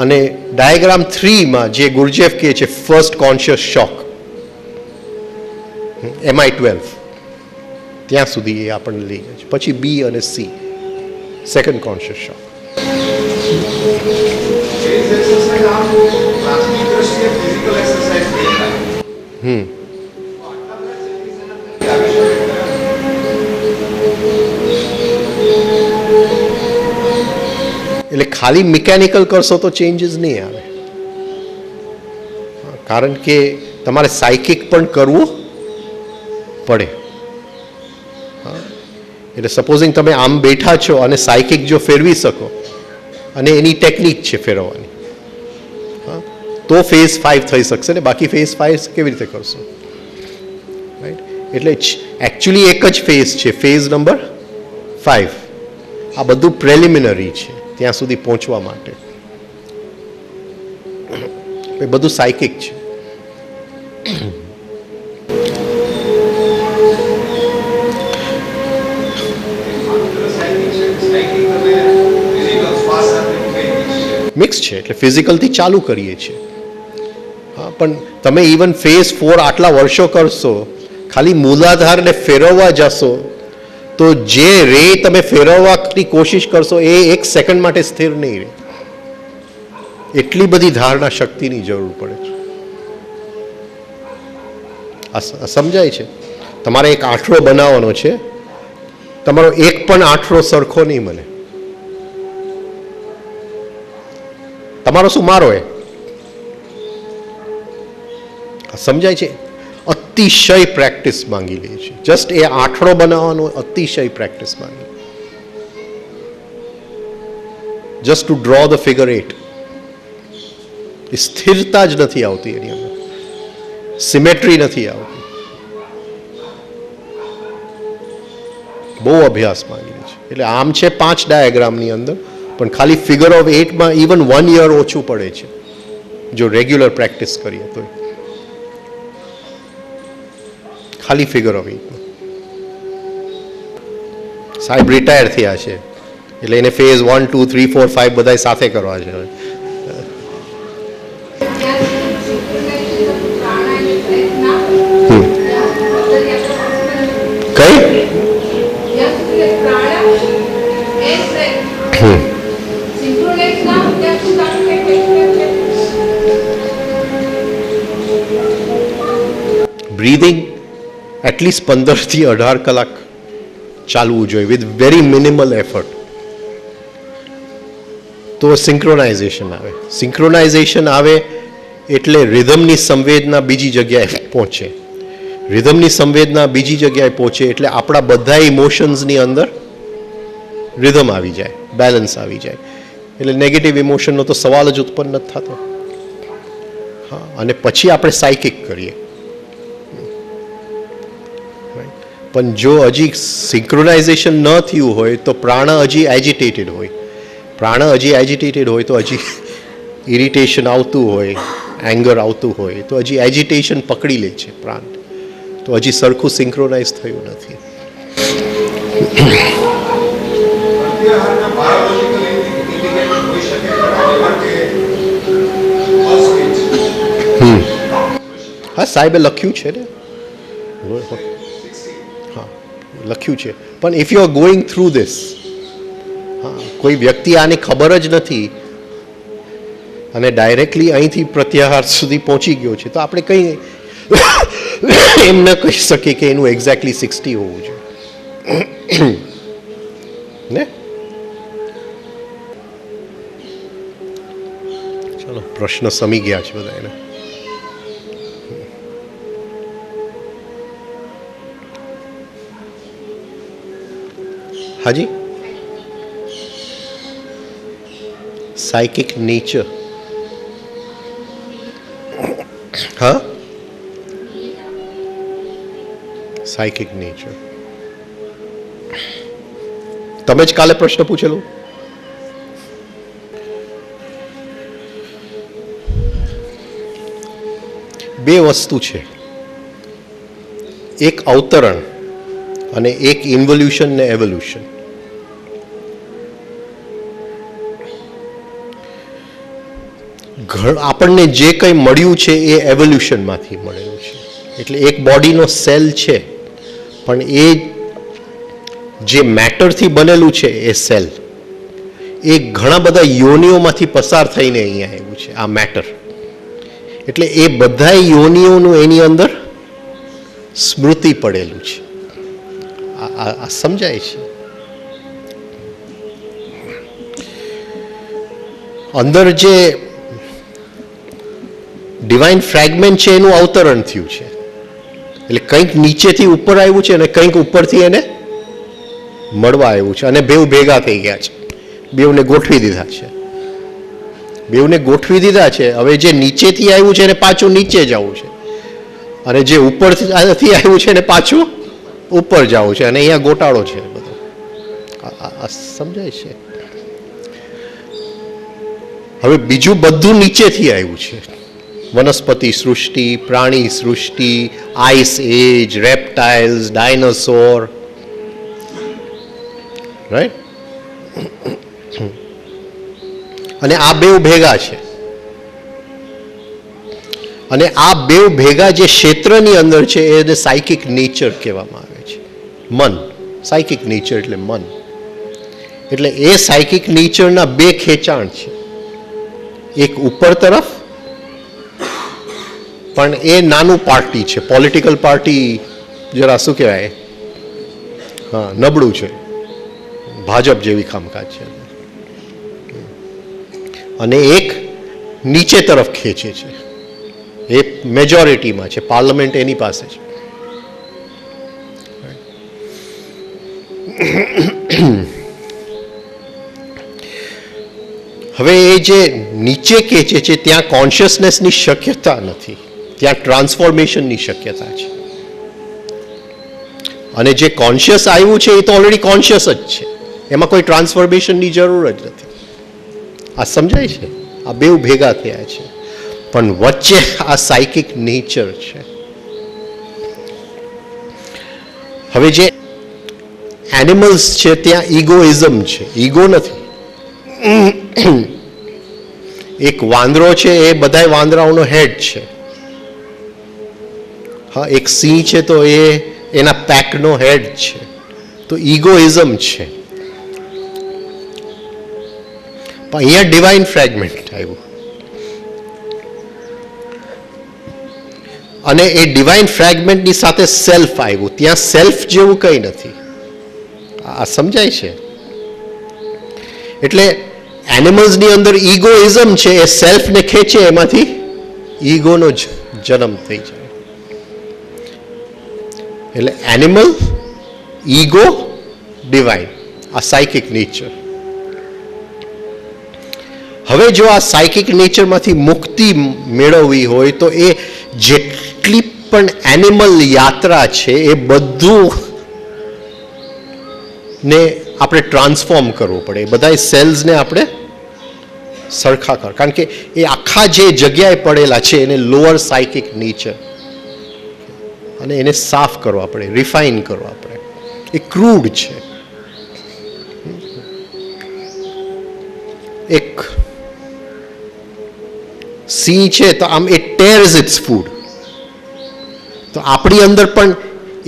Speaker 1: અને ડાયાગ્રામ 3માં જે ગુરજેફ કહે છે ફર્સ્ટ કોન્શિયસ શોક, MI12, ત્યાં સુધી એ આપણને લઈ જાય છે. પછી B અને C, સેકન્ડ કોન્શિયસ શોક. એટલે ખાલી મિકેનિકલ કરશો તો ચેન્જીસ નહીં આવે, કારણ કે તમારે સાયકિક પણ કરવું પડે. એટલે સપોઝિંગ તમે આમ બેઠા છો અને સાયકિક જો ફેરવી શકો અને એની ટેકનિક છે ફેરવવાની, તો ફેઝ 5 થઈ શકશે ને, બાકી ફેઝ 5 કેવી રીતે કરશો, રાઈટ? એટલે એકચ્યુઅલી એક જ ફેઝ છે, ફેઝ નંબર 5. આ બધું પ્રેલિમિનરી છે ત્યાં સુધી પહોંચવા માટે, એ બધું સાયકિક છે. મિક્સ છે, એટલે ફિઝિકલથી ચાલુ કરીએ છીએ. હા, પણ તમે ઇવન ફેઝ 4 આટલા વર્ષો કરશો, ખાલી મૂલાધારને ફેરવવા જશો તો જે રે તમે ફેરવવાની કોશિશ કરશો એ એક સેકન્ડ માટે સ્થિર નહીં રહે. એટલી બધી ધારણા શક્તિની જરૂર પડે છે. આ સમજાય છે? તમારે એક આંઠડો બનાવવાનો છે, તમારો એક પણ આંઠડો સરખો નહીં બને. તમારો શું, મારો એ સમજાય છે? અતિશય પ્રેક્ટિસ માંગી લે છે. જસ્ટ એ આંઠડો બનાવવાનો અતિશય પ્રેક્ટિસ માંગી, just to draw the figure 8. એ સ્થિરતા જ નથી આવતી એની અંદર, સિમેટ્રી નથી આવતી, બહુ અભ્યાસ માંગી લે છે. એટલે આમ છે 5 ડાયાગ્રામની અંદર, પણ ખાલી ફિગર ઓફ 8માં ઇવન 1 યર ઓછું પડે છે જો રેગ્યુલર પ્રેક્ટિસ કરીએ તો. ખાલી ફિગર ઓફ 8માં સાહેબ રિટાયર થયા છે એટલે એને ફેઝ 1, 2, 3, 4, 5 બધા સાથે કરવા છે. કઈ બ્રીધિંગ એટલીસ્ટ 15થી 18 કલાક ચાલવું જોઈએ વિથ વેરી મિનિમલ એફર્ટ. તો સિંક્રોનાઇઝેશન આવે. સિંક્રોનાઇઝેશન આવે એટલે રિધમની સંવેદના બીજી જગ્યાએ પહોંચે. રિધમની સંવેદના બીજી જગ્યાએ પહોંચે એટલે આપણા બધા ઇમોશન્સની અંદર રિધમ આવી જાય, બેલેન્સ આવી જાય. એટલે નેગેટિવ ઇમોશનનો તો સવાલ જ ઉત્પન્ન નથી થતો. હા, અને પછી આપણે સાયકિક કરીએ. પણ જો હજી સિંક્રોનાઇઝેશન ન થયું હોય તો પ્રાણ હજી એજિટેટેડ હોય. પ્રાણ હજી એજિટેટેડ હોય તો હજી ઇરિટેશન આવતું હોય, એંગર આવતું હોય તો હજી એજિટેશન પકડી લે છે પ્રાણ. તો હજી સરખું સિંક્રોનાઇઝ થયું નથી. હા, સાહેબે લખ્યું છે ને. હા, લખ્યું છે. પણ if you are going through this, હા, કોઈ વ્યક્તિ આની ખબર જ નથી અને ડાયરેક્ટલી અહીંથી પ્રત્યાહાર સુધી પહોંચી ગયો છે તો આપણે કંઈ એમ ન કહી શકીએ કે એનું એક્ઝેક્ટલી 60 હોવું જોઈએ ને. ચલો, પ્રશ્ન સમી ગયા છે બધા એને. હાજી, સાયકિક નેચર. હા, સાયકિક નેચર. તમે જ કાલે પ્રશ્ન પૂછેલું. બે વસ્તુ છે, એક અવતરણ અને એક ઇન્વોલ્યુશન ને એવોલ્યુશન. આપણને જે કંઈ મળ્યું છે એ એવોલ્યુશનમાંથી મળેલું છે. એટલે એક બોડીનો સેલ છે પણ એ જે મેટરથી બનેલું છે એ સેલ એ ઘણા બધા યોનિઓમાંથી પસાર થઈને અહીંયા આવ્યું છે આ મેટર. એટલે એ બધા યોનિઓનું એની અંદર સ્મૃતિ પડેલું છે. આ સમજાય છે. અંદર જે ડિવાઇન ફ્રેગમેન્ટ છે એનું અવતરણ થયું છે. એટલે કંઈક નીચેથી ઉપર આવ્યું છે અને કંઈક ઉપરથી એને મળવા આવ્યું છે અને બેઉ ભેગા થઈ ગયા છે. બેઉને ગોઠવી દીધા છે. બેઉને ગોઠવી દીધા છે. હવે જે નીચેથી આવ્યું છે એને પાછું નીચે જવું છે અને જે ઉપરથી આવ્યું છે એને પાછું ઉપર જવું છે અને અહીંયા ગોટાળો છે બધો. આ સમજાય છે. હવે બીજું બધું નીચેથી આવ્યું છે. વનસ્પતિ સૃષ્ટિ, પ્રાણી સૃષ્ટિ, આઈસ એજ, રેપ્ટાઇલ્સ, ડાયનોસોર, રાઈટ. અને આ બેઉ ભેગા છે અને આ બેઉ ભેગા જે ક્ષેત્રની અંદર છે એને સાયકિક નેચર કહેવામાં આવે છે. મન, સાયકિક નેચર એટલે મન. એટલે એ સાયકિક નેચરના બે ખેંચાણ છે. એક ઉપર તરફ, પણ એ નાનું પાર્ટી છે. પોલિટિકલ પાર્ટી જરા શું કહેવાય, હા, નબળું છે. ભાજપ જેવી કામકાજ છે. અને એક નીચે તરફ ખેંચે છે. એ મેજોરિટીમાં છે. પાર્લામેન્ટ એની પાસે છે. હવે એ જે નીચે ખેંચે છે ત્યાં કોન્શિયસનેસની શક્યતા નથી, ત્યાં ટ્રાન્સફોર્મેશનની શક્યતા છે. અને જે કોન્શિયસ આવ્યું છે એ તો ઓલરેડી કોન્શિયસ જ છે. એમાં કોઈ ટ્રાન્સફોર્મેશનની જરૂર જ નથી. આ સમજાય છે. આ બેઉ ભેગા થયા છે પણ વચ્ચે આ સાયકિક નેચર છે. હવે જે એનિમલ્સ છે ત્યાં ઇગોઇઝમ છે, ઈગો નથી. એક વાંદરો છે એ બધા વાંદરાઓનો હેડ છે. હા, એક સિંહ છે તો એ એના પેકનો હેડ છે. તો ઇગોઇઝમ છે. પણ અહીંયા ડિવાઇન ફ્રેગમેન્ટ આવ્યું. અને એ ડિવાઇન ફ્રેગમેન્ટની સાથે સેલ્ફ આવ્યું. ત્યાં સેલ્ફ જેવું કંઈ નથી. આ સમજાય છે? એટલે એનિમલ્સની અંદર ઈગોઇઝમ છે, એ સેલ્ફને ખેંચે, એમાંથી ઈગોનો જ જન્મ થઈ જાય. એટલે એનિમલ, ઈગો, ડિવાઇન, આ સાયકિક નેચર. હવે જો આ સાયકિક નેચરમાંથી મુક્તિ મેળવવી હોય તો એ જેટલી પણ એનિમલ યાત્રા છે એ બધું ને આપણે ટ્રાન્સફોર્મ કરવું પડે. બધા સેલ્સને આપણે સરખા કર, કારણ કે એ આખા જે જગ્યાએ પડેલા છે એને લોઅર સાયકિક નેચર, અને એને સાફ કરવા પડે, રિફાઇન કરવા પડે. એ ક્રૂડ છે. એક સિંહ છે તો આમ એ ટેર્સ ઇટ્સ ફૂડ. તો આપણી અંદર પણ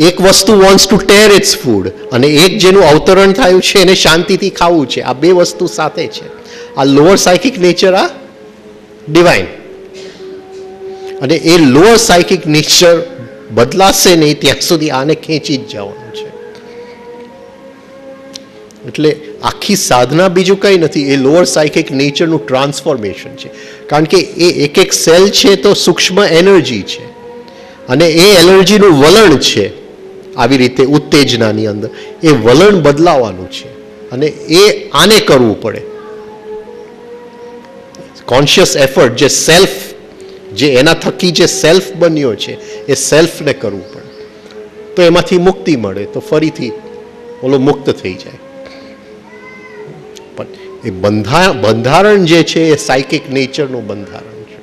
Speaker 1: એક વસ્તુ wants to tear its food, અને એક જેનું અવતરણ થયું છે એને શાંતિથી ખાવું છે. આ બે વસ્તુ સાથે છે. આ લોઅર સાયકિક નેચર, આ ડિવાઇન. અને એ લોઅર સાયકિક નેચર બદલાશે નહીં ત્યાં સુધી આને ખેંચી જ જવાનું છે. એટલે આખી સાધના બીજું કંઈ નથી, એ લોઅર સાયકિક નેચરનું ટ્રાન્સફોર્મેશન છે. કારણ કે એ એક એક સેલ છે તો સૂક્ષ્મ એનર્જી છે, અને એ એનર્જીનું વલણ છે. આવી રીતે ઉત્તેજનાની અંદર એ વલણ બદલાવાનું છે, અને એ આને કરવું પડે. કોન્શિયસ એફર્ટ, જે સેલ્ફ, જે એના થકી જે સેલ્ફ બન્યો છે એ સેલ્ફને કરવું પડે. તો એમાંથી મુક્તિ મળે, તો ફરીથી ઓલો મુક્ત થઈ જાય. પણ એ બંધારણ જે છે એ સાયકિક નેચરનું બંધારણ છે.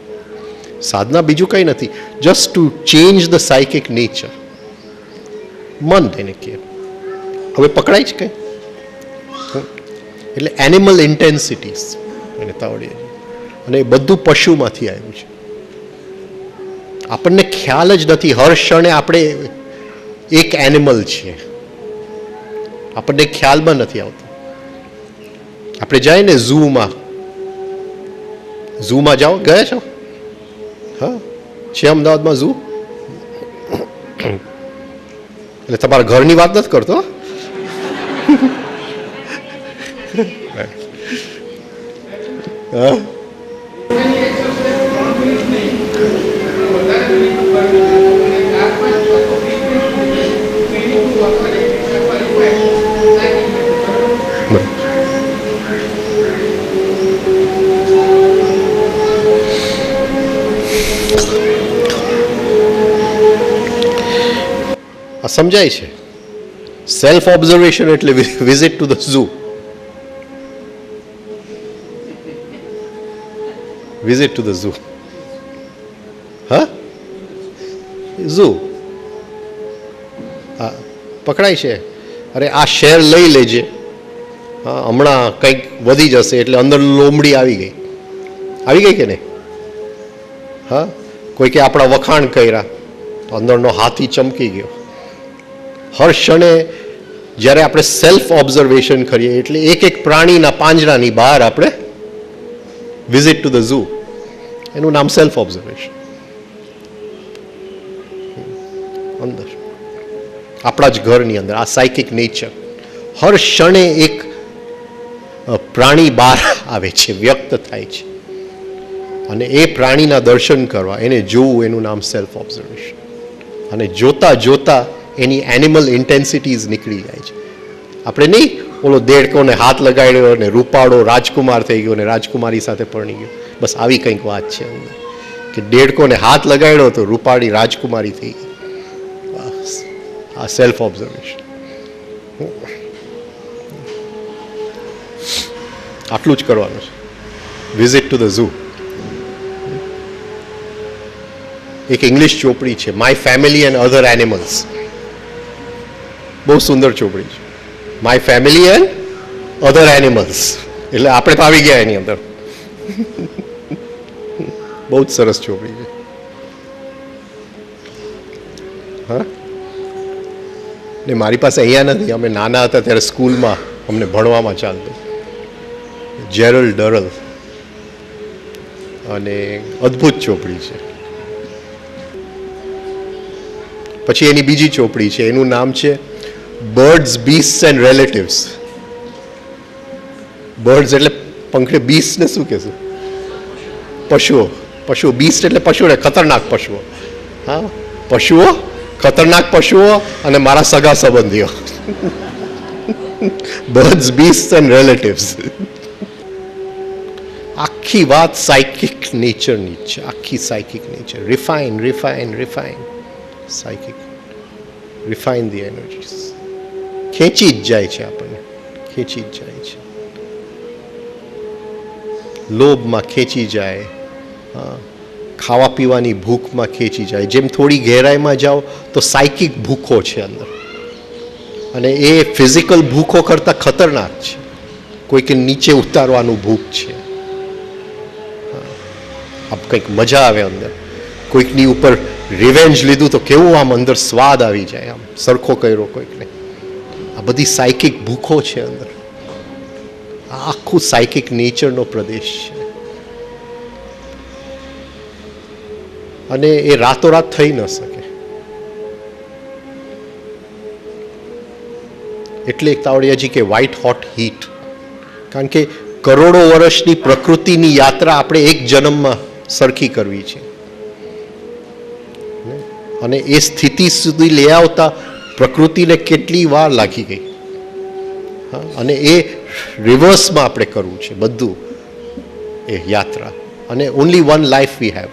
Speaker 1: સાધના બીજું કંઈ નથી, just to change the psychic nature. મન એને કહે. હવે પકડાય છે કંઈ? એટલે એનિમલ ઇન્ટેન્સિટીઝ એને તાવડીએ, અને એ બધું પશુમાંથી આવ્યું છે. આપણને ખ્યાલ જ નથી, હર ક્ષણે આપણે એક એનિમલ છીએ, આપણને ખ્યાલમાં નથી આવતો. આપણે જાય ને ઝૂમાં જાઓ, ગયા છો? હા, છે અમદાવાદમાં ઝૂ? એટલે તમારા ઘરની વાત નથી કરતો. હા, સમજાય છે? સેલ્ફ ઓબ્ઝર્વેશન એટલે visit to the zoo. Visit to the zoo. હા, ઝૂ. હા, પકડાય છે. અરે આ શેર લઈ લેજે, હા, હમણાં કંઈક વધી જશે એટલે અંદર લોમડી આવી ગઈ કે નહીં? હા, કોઈ કે આપણા વખાણ કર્યા તો અંદરનો હાથી ચમકી ગયો. હર ક્ષણે જ્યારે આપણે સેલ્ફ ઓબ્ઝર્વેશન કરીએ એટલે એક એક પ્રાણીના પાંજરાની બહાર આપણે વિઝિટ ટુ ધ ઝૂ, એનું નામ સેલ્ફ ઓબ્ઝર્વેશન. અંદર આપણા જ ઘરની અંદર આ સાયકિક નેચર, હર ક્ષણે એક પ્રાણી બહાર આવે છે, વ્યક્ત થાય છે, અને એ પ્રાણીના દર્શન કરવા, એને જોવું, એનું નામ સેલ્ફ ઓબ્ઝર્વેશન. અને જોતા જોતા એની એનિમલ ઇન્ટેન્સિટીઝ નીકળી જાય છે. આપણે નહીં ઓલો દેડકોને હાથ લગાડ્યો અને રૂપાળો રાજકુમાર થઈ ગયો અને રાજકુમારી સાથે પરણી ગયો, બસ આવી કંઈક વાત છે કે દેડકોને હાથ લગાડ્યો તો રૂપાળી રાજકુમારી થઈ ગઈ. બસ આ સેલ્ફ ઓબ્ઝર્વેશન. આટલું જ કરવાનું છે. Visit to the zoo. એક ઇંગ્લિશ ચોપડી છે, my family and other animals. બહુ સુંદર ચોપડી છે. My family and other animals, એટલે આપણે તો આવી ગયા એની અંદર. બહુ જ સરસ ચોપડી છે. હા, ને મારી પાસે અહીંયા નથી, અમે નાના હતા ત્યારે સ્કૂલમાં અમને ભણવામાં ચાલતું. જેરલ્ડ ડરલ, અને અદ્ભુત ચોપડી છે. પછી એની બીજી ચોપડી છે, એનું નામ છે birds, Beast and relatives. Birds એટલે પંખડી, બીસ્ટ ને શું કહેશું? પશુઓ. પશુઓ, બીસ્ટ એટલે પશુઓ ને ખતરનાક પશુઓ. હા, પશુઓ, ખતરનાક પશુઓ અને મારા સગા સંબંધીઓ. Birds, Beast and relatives. આખી વાત સાયકિક નેચરની છે, આખી psychic nature. Refine, refine, refine. Psychic, refine the energies. ખેંચી જ જાય છે આપણને, ખેંચી જ જાય છે. લોભમાં ખેંચી જાય, ખાવા પીવાની ભૂખમાં ખેંચી જાય. જેમ થોડી ગહેરાઈમાં જાઓ તો સાયકિક ભૂખો છે અંદર, અને એ ફિઝિકલ ભૂખો કરતાં ખતરનાક છે. કોઈકે નીચે ઉતારવાનું ભૂખ છે. આપ કંઈક મજા આવે અંદર, કોઈકની ઉપર રિવેન્જ લીધું તો કેવું આમ અંદર સ્વાદ આવી જાય, આમ સરખો કર્યો કોઈકને. આ બધી સાયકિક ભૂખો છે અંદર. આખું સાયકિક નેચરનો પ્રદેશ છે, અને એ રાતોરાત થઈ ન શકે. એટલે એક તાવડિયાજી કે વ્હાઇટ હોટ હીટ. કારણ કે કરોડો વર્ષની પ્રકૃતિની યાત્રા આપણે એક જન્મમાં સરખી કરવી છે, અને એ સ્થિતિ સુધી લઈ આવતા પ્રકૃતિને કેટલી વાર લાગી ગઈ. અને એ રિવર્સમાં આપણે કરવું છે બધું, એ યાત્રા. અને only one life we have.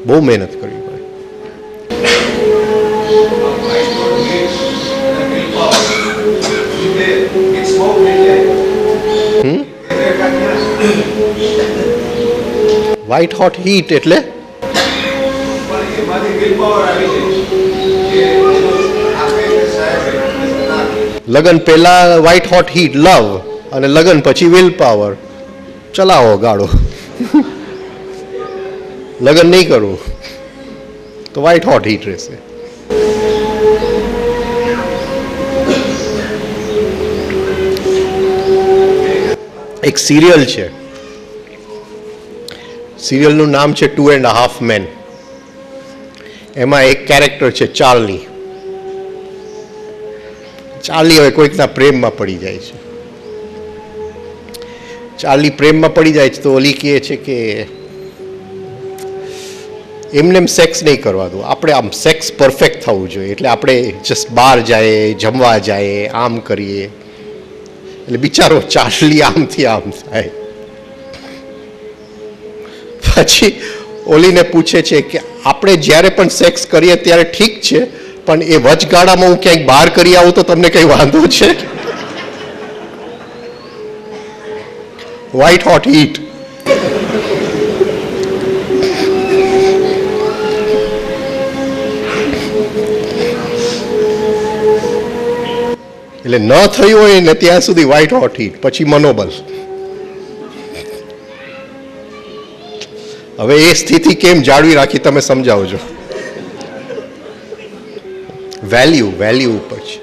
Speaker 1: બહુ મહેનત કરવી પડે. વ્હાઇટ હોટ હીટ એટલે લગન પહેલા વ્હાઇટ હોટ હીટ લવ, અને લગન પછી વિલ પાવર. ચલાવો ગાડો. લગન નહીં કરવું તો વ્હાઇટ હોટ હીટ રહેશે. એક સિરિયલ છે, સિરિયલનું નામ છે 2.5 Men. એમાં એક કેરેક્ટર છે ચાર્લી. ચાર્લી હવે કોઈકના પ્રેમમાં પડી જાય છે. ચાર્લી પ્રેમમાં પડી જાય છે તો ઓલી કહે છે કે એમને એમ સેક્સ નહીં કરવા દો, આપણે આમ સેક્સ પરફેક્ટ થવું જોઈએ. એટલે આપણે જસ્ટ બહાર જાય, જમવા જાય, આમ કરીએ. એટલે બિચારો ચાર્લી આમથી આમ થાય. પછી ઓલીને પૂછે છે કે આપણે જ્યારે પણ સેક્સ કરીએ ત્યારે ઠીક છે, પણ એ વચગાળામાં હું ક્યાંક બહાર કરી આવું તો તમને કંઈ વાંધો છે? White hot heat. એટલે ન થયું હોય ને ત્યાં સુધી વ્હાઇટ હોટ હીટ, પછી મનોબલ. હવે એ સ્થિતિ કેમ જાળવી રાખી તમે સમજાવજો. વેલ્યુ, વેલ્યુ ઉપર છે,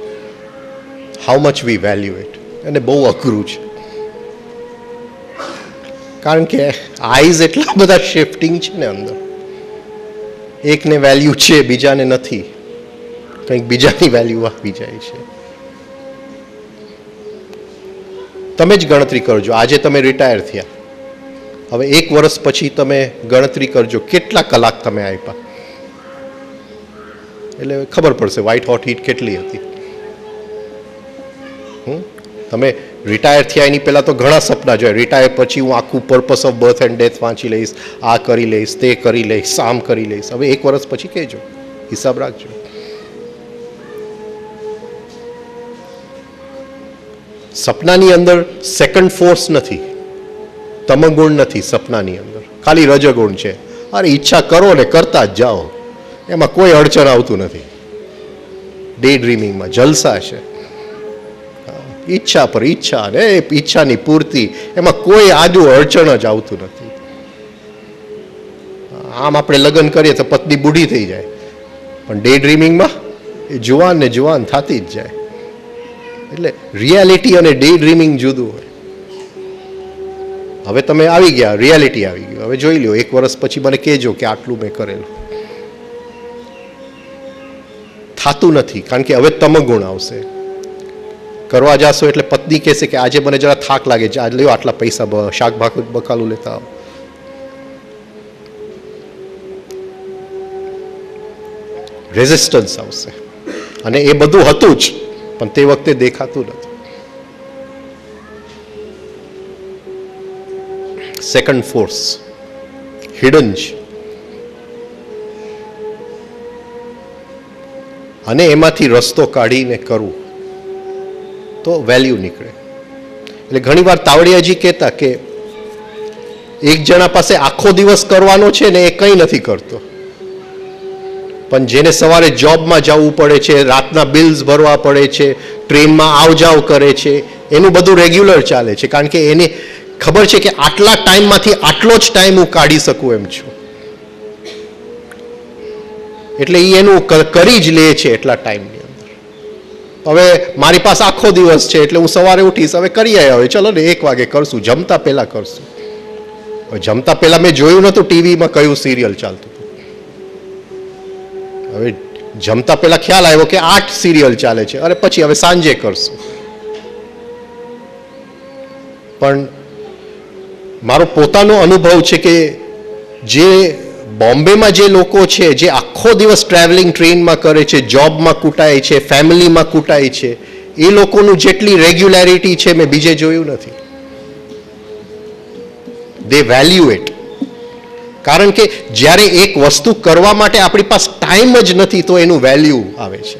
Speaker 1: how much we value it. અને બહુ અઘરું છે, કારણ કે આઈઝ એટલા બધા શિફ્ટિંગ છે ને અંદર. એકને વેલ્યુ છે, બીજાને નથી. કંઈક બીજાની વેલ્યુ આપી જાય છે. તમે જ ગણતરી કરજો. આજે તમે રિટાયર થયા, હવે 1 વર્ષ પછી તમે ગણતરી કરજો કેટલા કલાક તમે આપ્યા, એટલે ખબર પડશે વ્હાઇટ હોટ હીટ કેટલી હતી. તમે રિટાયર થયા એની પહેલાં તો ઘણા સપના જોયા. રિટાયર પછી હું આખું purpose of birth and death વાંચી લઈશ, આ કરી લઈશ, તે કરી લઈશ, આમ કરી લઈશ. હવે 1 વર્ષ પછી કહેજો, હિસાબ રાખજો. સપનાની અંદર સેકન્ડ ફોર્સ નથી, તમગુણ નથી સપનાની અંદર, ખાલી રજગુણ છે. અરે ઈચ્છા કરો ને કરતા જ જાઓ, એમાં કોઈ અડચણ આવતું નથી. ડે ડ્રીમિંગમાં જલસા છે. ઈચ્છા પર ઈચ્છા, ને ઈચ્છાની પૂર્તિ, એમાં કોઈ આડું અડચણ જ આવતું નથી. આમ આપણે લગ્ન કરીએ તો પત્ની બુઢી થઈ જાય, પણ ડે ડ્રીમિંગમાં એ જુવાન ને જુવાન થતી જ જાય. એટલે રિયાલિટી અને ડે ડ્રીમિંગ જુદું હોય. હવે તમે આવી ગયા, રિયાલિટી આવી ગયું. હવે જોઈ લો 1 વર્ષ પછી મને કહેજો કે આટલું મેં કરેલું. થતું નથી, કારણ કે હવે તમગુણ આવશે. કરવા જાશો એટલે પત્ની કહેશે કે આજે મને જરા થાક લાગે છે, આજે લ્યો આટલા પૈસા શાક બકાલું લેતા આવો. રેઝિસ્ટન્સ આવશે. અને એ બધું હતું જ, પણ તે વખતે દેખાતું નથી. સેકન્ડ ફોર્સ હિડન છે, અને એમાંથી રસ્તો કાઢીને કરવું તો વેલ્યુ નીકળે. એટલે ઘણીવાર તાવડિયાજી કહેતા કે એક જણા પાસે આખો દિવસ કરવાનો છે ને એ કંઈ નથી કરતો, પણ જેને સવારે જોબમાં જવું પડે છે, રાતના બિલ્સ ભરવા પડે છે, ટ્રેનમાં આવ જાવ કરે છે, એનું બધું રેગ્યુલર ચાલે છે, કારણ કે એને ખબર છે કે આટલા ટાઈમમાંથી આટલો જ ટાઈમ હું કાઢી શકું એમ છું. એટલે એ એનું કરી જ લે છે એટલા ટાઈમની અંદર. હવે મારી પાસે આખો દિવસ છે એટલે હું સવારે ઉઠીશ, હવે કરી આવ્યા, હવે ચલો ને 1 વાગે કરશું, જમતા પહેલા કરશું. હવે જમતા પહેલા મેં જોયું નહોતું ટીવીમાં કયું સિરિયલ ચાલતું હતું. હવે જમતા પહેલા ખ્યાલ આવ્યો કે 8 સિરિયલ ચાલે છે, અરે પછી હવે સાંજે કરશું. પણ મારો પોતાનો અનુભવ છે કે જે બોમ્બેમાં જે લોકો છે, જે આખો દિવસ ટ્રાવેલિંગ ટ્રેનમાં કરે છે, જોબમાં કૂટાય છે, ફેમિલીમાં કૂટાય છે, એ લોકોનું જેટલી રેગ્યુલારિટી છે મેં બીજે જોયું નથી. દે વેલ્યુ ઇટ. કારણ કે જ્યારે એક વસ્તુ કરવા માટે આપણી પાસે ટાઈમ જ નથી તો એનું વેલ્યુ આવે છે.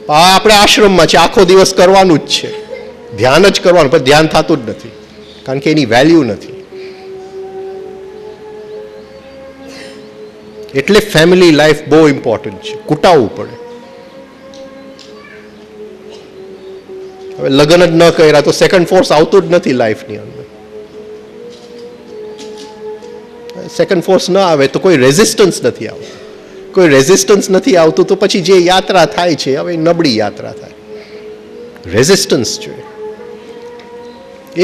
Speaker 1: આપણે આશ્રમમાં છે, આખો દિવસ કરવાનું જ છે, ધ્યાન જ કરવાનું, પણ ધ્યાન થતું જ નથી, કારણ કે એની વેલ્યુ નથી. એટલે ફેમિલી લાઈફ બહુ ઇમ્પોર્ટન્ટ છે, કૂટાવવું પડે. હવે લગ્ન જ ન કર્યા તો સેકન્ડ ફોર્સ આવતું જ નથી લાઈફની અંદર. સેકન્ડ ફોર્સ ન આવે તો કોઈ રેઝિસ્ટન્સ નથી આવતું. કોઈ રેઝિસ્ટન્સ નથી આવતું તો પછી જે યાત્રા થાય છે હવે નબળી યાત્રા થાય. રેઝિસ્ટન્સ જોઈએ.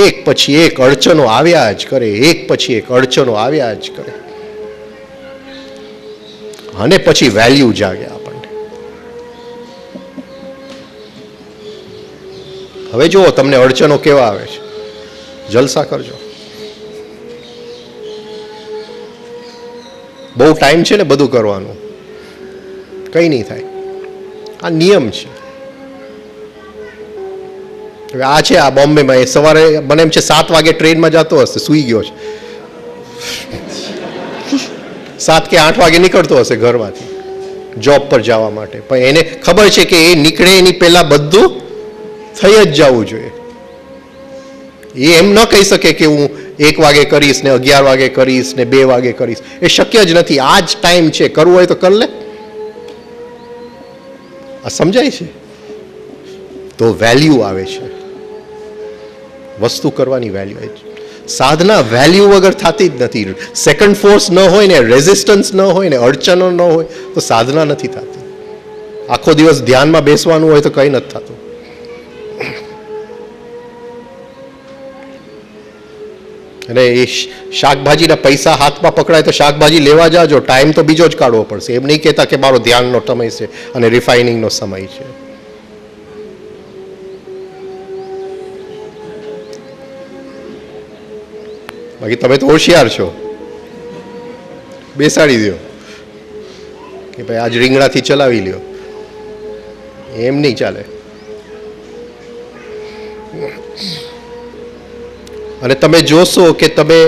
Speaker 1: એક પછી એક અડચણો આવ્યા જ કરે, એક પછી એક અડચણો આવ્યા જ કરે, અને પછી વેલ્યુ જાગે આપણને. હવે જુઓ તમને અડચણો કેવા આવે છે, જલસા કરજો. બહુ ટાઈમ છે ને બધું કરવાનું, કંઈ નહીં થાય. આ નિયમ છે. હવે આ છે આ બોમ્બેમાં, એ સવારે મને એમ છે 7 વાગે ટ્રેનમાં જતો હશે, સૂઈ ગયો છે, 7 કે 8 વાગે નીકળતો હશે ઘરમાંથી જોબ પર જવા માટે, પણ એને ખબર છે કે એ નીકળે એની પહેલા બધું થઈ જ જવું જોઈએ. એ એમ ન કહી શકે કે હું 1 વાગે કરીશ ને 11 વાગે કરીશ ને 2 વાગે કરીશ, એ શક્ય જ નથી. આ જ ટાઈમ છે, કરવું હોય તો કર લે. આ સમજાય છે? તો વેલ્યુ આવે છે, વસ્તુ કરવાની વેલ્યુ આવે છે. સાધના વેલ્યુ વગર થતી જ નથી. સેકન્ડ ફોર્સ ન હોય ને, રેઝિસ્ટન્સ ન હોય ને, અડચણો ન હોય તો સાધના નથી થતી. આખો દિવસ ધ્યાનમાં બેસવાનું હોય તો કંઈ નથી થતું. અને એ શાકભાજીના પૈસા હાથમાં પકડાય તો શાકભાજી લેવા જાજો, ટાઈમ તો બીજો જ કાઢવો પડશે. એમ નહીં કહેતા કે મારો ધ્યાનનો સમય છે અને રિફાઇનિંગનો સમય છે. બાકી તમે તો હોશિયાર છો, બેસાડી દો કે ભાઈ આજ રીંગણાથી ચલાવી લ્યો, એમ નહીં ચાલે. અને તમે જોશો કે તમે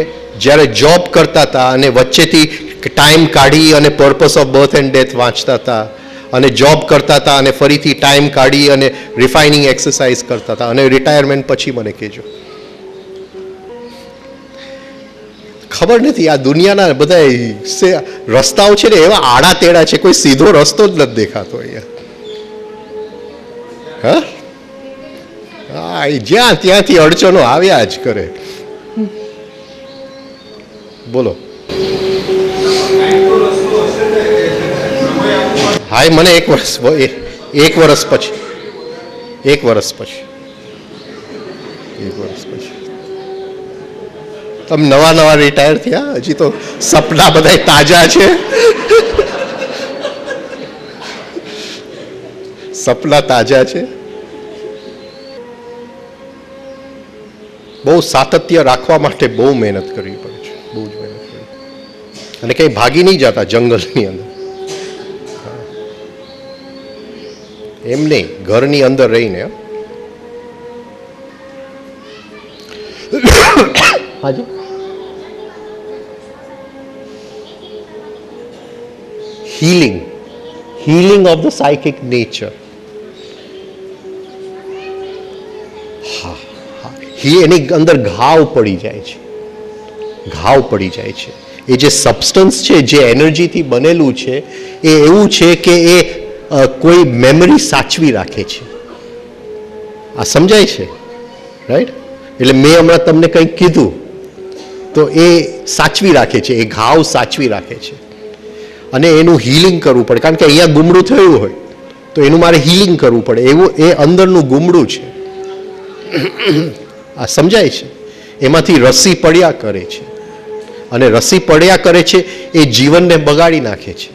Speaker 1: જ્યારે જોબ કરતા હતા અને વચ્ચેથી ટાઈમ કાઢી અને purpose of birth and death વાંચતા હતા, અને જોબ કરતા હતા અને ફરીથી ટાઈમ કાઢી અને રિફાઇનિંગ એક્સરસાઇઝ કરતા હતા, અને રિટાયરમેન્ટ પછી મને કહેજો. ખબર નથી આ દુનિયાના બધા રસ્તાઓ છે ને એવા આડા તેડા છે, કોઈ સીધો રસ્તો જ નથી દેખાતો અહીંયા. હા, જ્યાં ત્યાંથી અડચણો આવ્યા જ કરે. બોલો. હા, મને 1 વર્ષ પછી 1 વર્ષ પછી તમે નવા રિટાયર થયા, હજી તો સપના બધા તાજા છે. સપના તાજા છે. બહુ સાતત્ય રાખવા માટે બહુ મહેનત કરવી પડે છે, બહુ જ મહેનત કરવી, અને કંઈ ભાગી નહીં જતા જંગલની અંદર. એમ નહીં, ઘરની અંદર રહીને. હાજી, healing of the psychic nature. એની અંદર ઘાવ પડી જાય છે, ઘાવ પડી જાય છે. એ જે સબસ્ટન્સ છે, જે એનર્જીથી બનેલું છે, એ એવું છે કે એ કોઈ મેમરી સાચવી રાખે છે. આ સમજાય છે? રાઈટ? એટલે મેં હમણાં તમને કંઈક કીધું તો એ સાચવી રાખે છે, એ ઘાવ સાચવી રાખે છે, અને એનું હીલિંગ કરવું પડે. કારણ કે અહીંયા ગુમડું થયું હોય તો એનું મારે હીલિંગ કરવું પડે. એવું એ અંદરનું ગુમડું છે. આ સમજાય છે? એમાંથી રસી પડ્યા કરે છે, અને રસી પડ્યા કરે છે એ જીવનને બગાડી નાખે છે.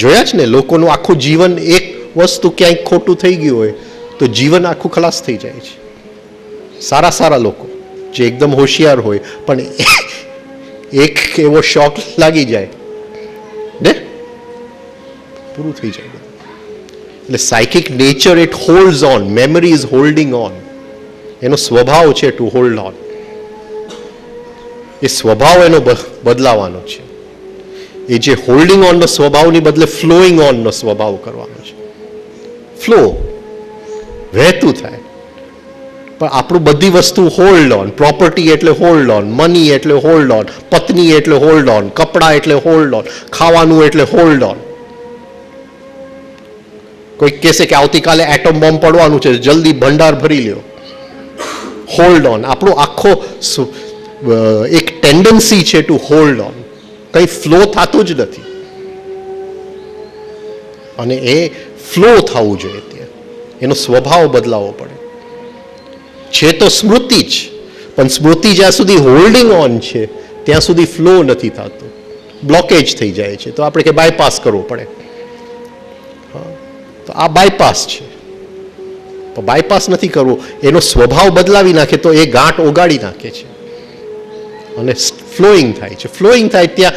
Speaker 1: જોયા છે ને, લોકોનું આખું જીવન, એક વસ્તુ ક્યાંક ખોટું થઈ ગયું હોય તો જીવન આખું ખલાસ થઈ જાય છે. સારા લોકો જે એકદમ હોશિયાર હોય, પણ એક એવો શોક લાગી જાય ને, પૂરું થઈ જાય. એટલે psychic nature, it holds on, memory is holding on. એનો સ્વભાવ છે ટુ હોલ્ડ ઓન. એ સ્વભાવ એનો બદલાવાનો છે. એ જે હોલ્ડિંગ ઓનનો સ્વભાવની બદલે ફ્લોઈંગ ઓનનો સ્વભાવ કરવાનો છે. ફ્લો, વહેતું થાય. પણ આપણું બધી વસ્તુ હોલ્ડ ઓન. પ્રોપર્ટી એટલે હોલ્ડ ઓન, મની એટલે હોલ્ડ ઓન, પત્ની એટલે હોલ્ડ ઓન, કપડાં એટલે હોલ્ડ ઓન, ખાવાનું એટલે હોલ્ડ ઓન. કોઈ કહેશે કે આવતીકાલે એટમ બોમ્બ પડવાનું છે, જલ્દી ભંડાર ભરી લ્યો, હોલ્ડ ઓન. આપણો આખો એક ટેન્ડન્સી છે ટુ હોલ્ડ ઓન. કંઈ ફ્લો થતું જ નથી, અને એ ફ્લો થવું જોઈએ. ત્યાં એનો સ્વભાવ બદલાવવો પડે. છે તો સ્મૃતિ જ, પણ સ્મૃતિ જ્યાં સુધી હોલ્ડિંગ ઓન છે ત્યાં સુધી ફ્લો નથી થતો, બ્લોકેજ થઈ જાય છે. તો આપણે કે બાયપાસ કરવો પડે. તો આ બાયપાસ છે. પણ બાયપાસ નથી કરવો, એનો સ્વભાવ બદલાવી નાખે તો એ ગાંઠ ઓગાળી નાખે છે, અને ફ્લોઈંગ થાય છે. ફ્લોઈંગ થાય ત્યાં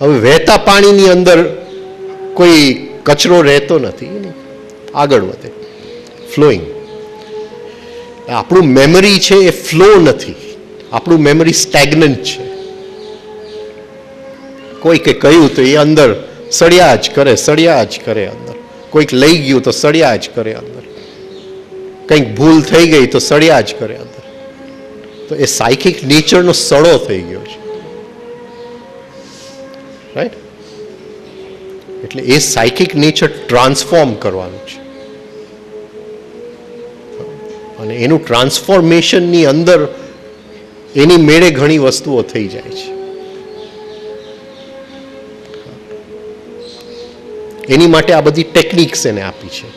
Speaker 1: હવે વહેતા પાણીની અંદર કોઈ કચરો રહેતો નથી, આગળ વધે. ફ્લોઈંગ. આપણું મેમરી છે એ ફ્લો નથી, આપણું મેમરી સ્ટેગ્નન્ટ છે. કોઈકે કહ્યું તો એ અંદર સળિયા જ કરે અંદર. કોઈક લઈ ગયું તો સળિયા જ કરે અંદર. કંઈક ભૂલ થઈ ગઈ તો સળિયા જ કરે અંદર. તો એ સાયકિક નેચરનો સડો થઈ ગયો છે. રાઈટ? એટલે એ સાયકિક નેચર ટ્રાન્સફોર્મ કરવાનું છે, અને એનું ટ્રાન્સફોર્મેશનની અંદર એની મેળે ઘણી વસ્તુઓ થઈ જાય છે. એની માટે આ બધી ટેકનિક્સ એને આપી છે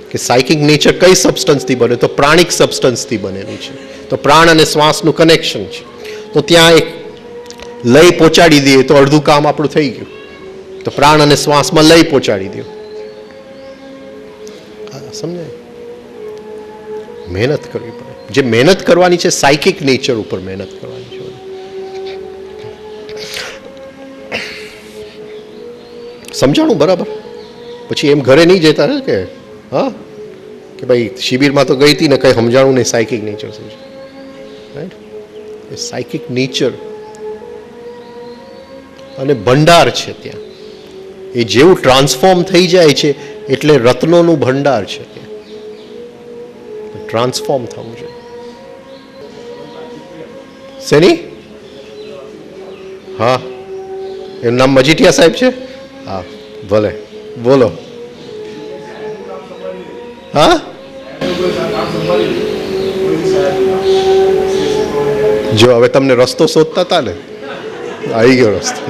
Speaker 1: કે સાયકિક નેચર કઈ સબસ્ટન્સથી બને, તો પ્રાણિક સબસ્ટન્સથી બનેલી છે. તો પ્રાણ અને શ્વાસનું કનેક્શન છે. તો ત્યાં એક લય પહોંચાડી દઈએ તો અડધું કામ આપણું થઈ ગયું. તો પ્રાણ અને શ્વાસમાં લય પહોંચાડી દો. સમજાય? મહેનત કરવી પડે. જે મહેનત કરવાની છે સાયકિક નેચર ઉપર મહેનત કરવાની છે. સમજાણું બરાબર? પછી એમ ઘરે નહીં જતા રહે કે હા કે ભાઈ શિબિરમાં તો ગઈ હતી ને કંઈ સમજાણું નહીં સાયકિક નેચર શું છે. રાઈટ? એ સાયકિક નેચર અને ભંડાર છે ત્યાં. એ જેવું ટ્રાન્સફોર્મ થઈ જાય છે એટલે રત્નોનું ભંડાર છે ત્યાં. ટ્રાન્સફોર્મ થવું છે. શેની? હા, એનું નામ મજીઠિયા સાહેબ છે. હા, ભલે બોલો. હા, જો હવે તમને રસ્તો શોધતા હતા ને, આવી ગયો રસ્તો.